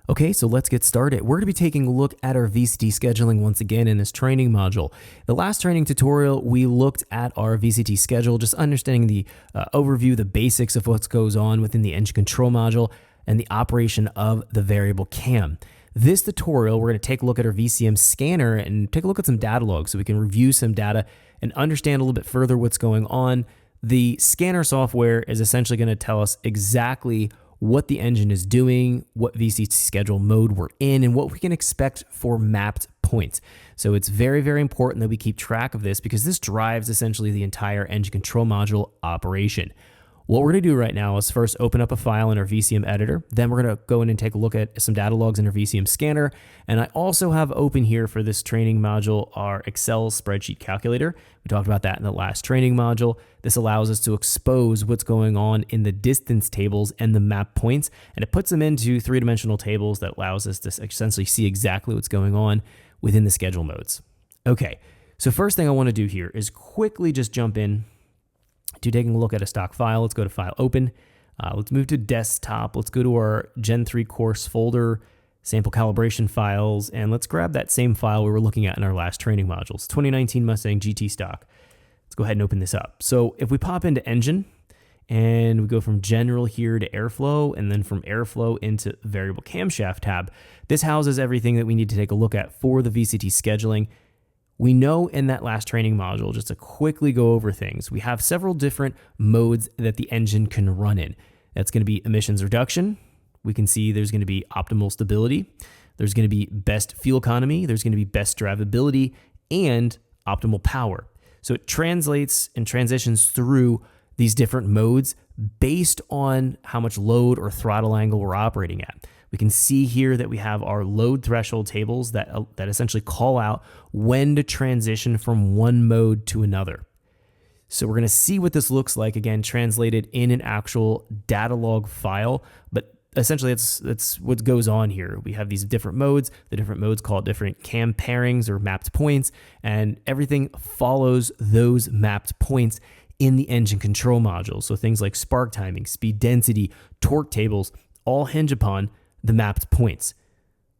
Okay, so let's get started. We're going to be taking a look at our VCT scheduling once again in this training module. The last training tutorial, we looked at our VCT schedule, just understanding the overview, the basics of what goes on within the engine control module and the operation of the variable cam. This tutorial, we're going to take a look at our VCM scanner and take a look at some data logs so we can review some data and understand a little bit further what's going on. The scanner software is essentially going to tell us exactly what the engine is doing, what VCT schedule mode we're in, and what we can expect for mapped points. So it's very, very important that we keep track of this because this drives essentially the entire engine control module operation. What we're going to do right now is first open up a file in our VCM editor. Then we're going to go in and take a look at some data logs in our VCM scanner. And I also have open here for this training module our Excel spreadsheet calculator. We talked about that in the last training module. This allows us to expose what's going on in the distance tables and the map points. And it puts them into three-dimensional tables that allows us to essentially see exactly what's going on within the schedule modes. Okay, so first thing I want to do here is quickly just jump in to taking a look at a stock file. Let's go to File, Open. Let's move to Desktop. Let's go to our Gen 3 course folder, sample calibration files, and let's grab that same file we were looking at in our last training modules, 2019 Mustang GT stock. Let's go ahead and open this up. So if we pop into Engine and we go from General here to Airflow and then from Airflow into Variable Camshaft tab, this houses everything that we need to take a look at for the VCT scheduling. We know in that last training module, just to quickly go over things, we have several different modes that the engine can run in. That's going to be emissions reduction. We can see there's going to be optimal stability. There's going to be best fuel economy. There's going to be best drivability and optimal power. So it translates and transitions through these different modes based on how much load or throttle angle we're operating at. We can see here that we have our load threshold tables that essentially call out when to transition from one mode to another. So we're going to see what this looks like, again, translated in an actual data log file, but essentially that's what goes on here. We have these different modes. The different modes call it different cam pairings or mapped points, and everything follows those mapped points in the engine control module. So things like spark timing, speed density, torque tables all hinge upon the mapped points.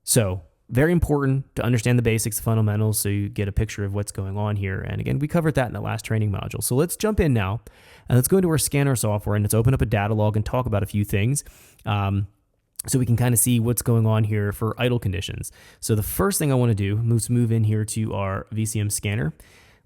So very important to understand the basics, the fundamentals, so you get a picture of what's going on here. And again, we covered that in the last training module. So let's jump in now and let's go into our scanner software and let's open up a data log and talk about a few things so we can kind of see what's going on here for idle conditions. So the first thing I want to do is move in here to our VCM scanner.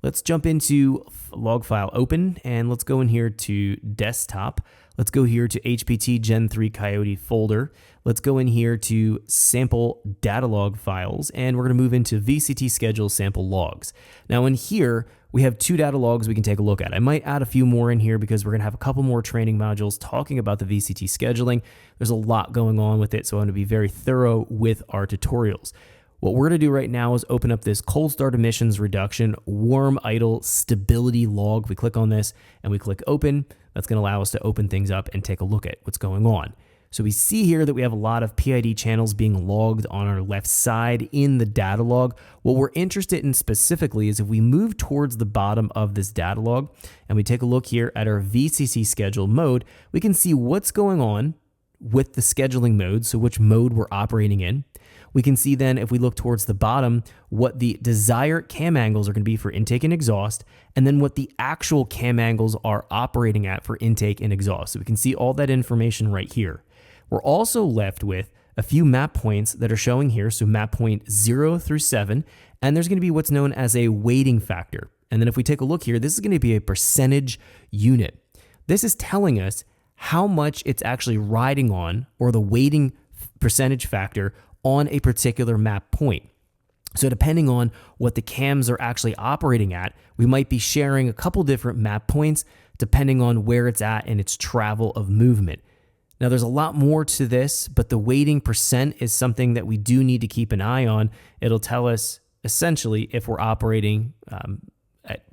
Let's jump into log file, open, and let's go in here to desktop. Let's go here to HPT Gen 3 Coyote folder. Let's go in here to sample data log files, and we're going to move into VCT schedule sample logs. Now in here, we have two data logs we can take a look at. I might add a few more in here because we're going to have a couple more training modules talking about the VCT scheduling. There's a lot going on with it, so I want to be very thorough with our tutorials. What we're going to do right now is open up this cold start emissions reduction warm idle stability log. We click on this and we click open. That's going to allow us to open things up and take a look at what's going on. So we see here that we have a lot of PID channels being logged on our left side in the data log. What we're interested in specifically is if we move towards the bottom of this data log and we take a look here at our VCT schedule mode, we can see what's going on with the scheduling mode, so which mode we're operating in. We can see then, if we look towards the bottom, what the desired cam angles are going to be for intake and exhaust, and then what the actual cam angles are operating at for intake and exhaust. So we can see all that information right here. We're also left with a few map points that are showing here, so map point 0 through 7, and there's going to be what's known as a weighting factor. And then if we take a look here, this is going to be a percentage unit. This is telling us how much it's actually riding on, or the weighting percentage factor on a particular map point. So depending on what the cams are actually operating at, we might be sharing a couple different map points depending on where it's at in its travel of movement. Now there's a lot more to this, but the weighting percent is something that we do need to keep an eye on. It'll tell us essentially if we're operating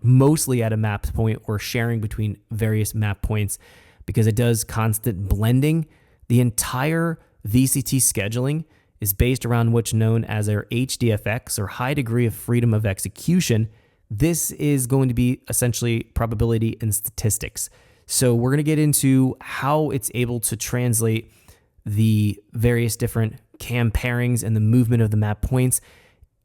mostly at a map point or sharing between various map points, because it does constant blending. The entire VCT scheduling is based around what's known as our HDFX, or high degree of freedom of execution. This is going to be essentially probability and statistics. So we're going to get into how it's able to translate the various different cam pairings and the movement of the map points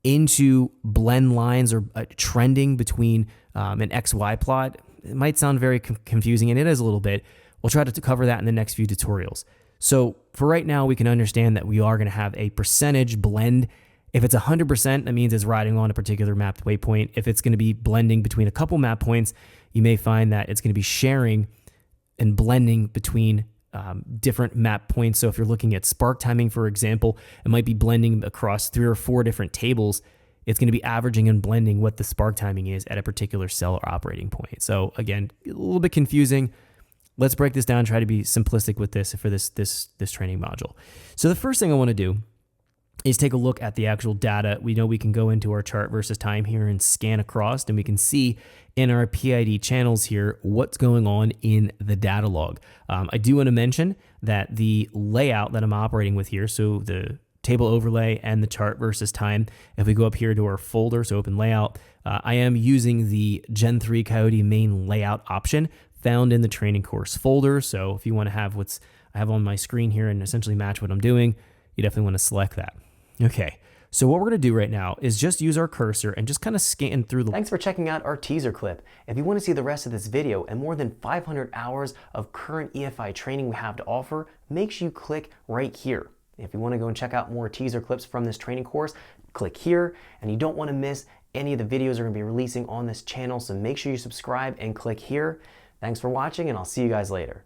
into blend lines or trending between an XY plot. It might sound very confusing, and it is a little bit. We'll try to cover that in the next few tutorials. So for right now, we can understand that we are going to have a percentage blend. If it's 100%, that means it's riding on a particular mapped waypoint. If it's going to be blending between a couple map points, you may find that it's going to be sharing and blending between different map points. So if you're looking at spark timing, for example, it might be blending across 3 or 4 different tables. It's going to be averaging and blending what the spark timing is at a particular cell or operating point. So again, a little bit confusing. Let's break this down, try to be simplistic with this for this training module. So the first thing I want to do is take a look at the actual data. We know we can go into our chart versus time here and scan across, and we can see in our PID channels here what's going on in the data log. I do want to mention that the layout that I'm operating with here, so the table overlay and the chart versus time, if we go up here to our folder, so open layout, I am using the Gen 3 Coyote main layout option found in the training course folder. So if you want to have what's I have on my screen here and essentially match what I'm doing, you definitely want to select that. Okay, so what we're going to do right now is just use our cursor and just kind of scan through the... Thanks for checking out our teaser clip. If you want to see the rest of this video and more than 500 hours of current EFI training we have to offer, make sure you click right here. If you want to go and check out more teaser clips from this training course, click here, and you don't want to miss any of the videos we're going to be releasing on this channel, so make sure you subscribe and click here. Thanks for watching, and I'll see you guys later.